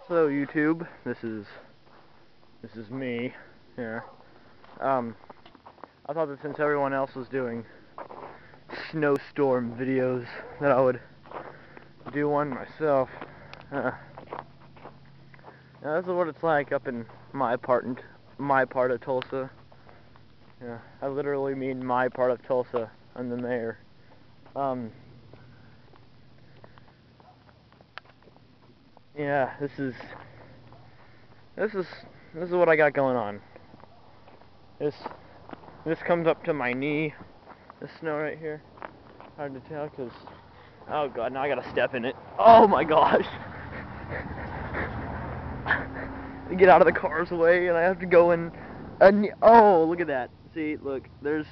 Hello YouTube, this is me here. I thought that since everyone else was doing snowstorm videos that I would do one myself. Now this is what it's like up in my part of Tulsa. Yeah, I literally mean my part of Tulsa. I'm the mayor. Yeah, this is what I got going on. This comes up to my knee. The snow right here. Hard to tell because, oh god, now I gotta step in it. Oh my gosh! Get out of the car's way, and I have to go in. Oh, look at that! See, look, there's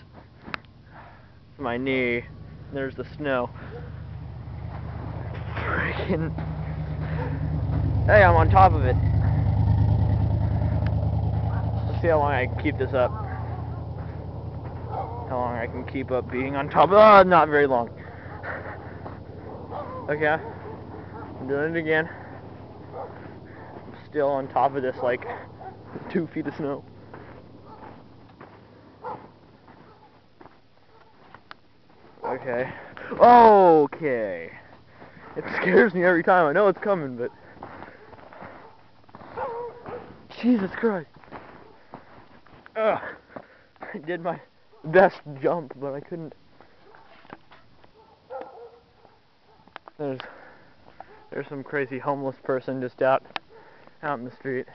my knee. There's the snow. Freaking! Hey, I'm on top of it. Let's see how long I can keep this up. How long I can keep up being on top of not very long. Okay, I'm doing it again. I'm still on top of this, like 2 feet of snow. Okay. Okay. It scares me every time. I know it's coming, but Jesus Christ. Ugh. I did my best jump, but I couldn't. There's some crazy homeless person just out in the street.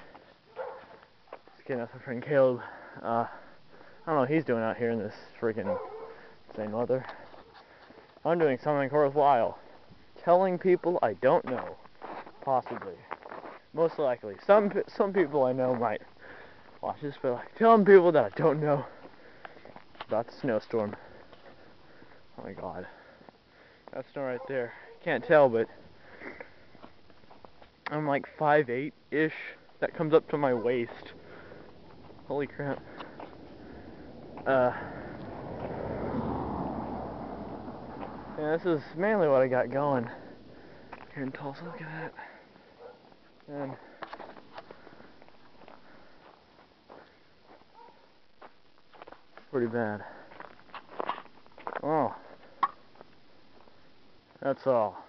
Just getting us a friend Caleb. I don't know what he's doing out here in this freaking insane weather. I'm doing something worthwhile. Telling people I don't know. Possibly. Most likely. Some people I know might watch this, but like telling people that I don't know about the snowstorm. Oh my god. That snow right there. Can't tell, but I'm like 5'8"-ish. That comes up to my waist. Holy crap. Yeah, this is mainly what I got going here in Tulsa. Look at that. And pretty bad. Oh. That's all.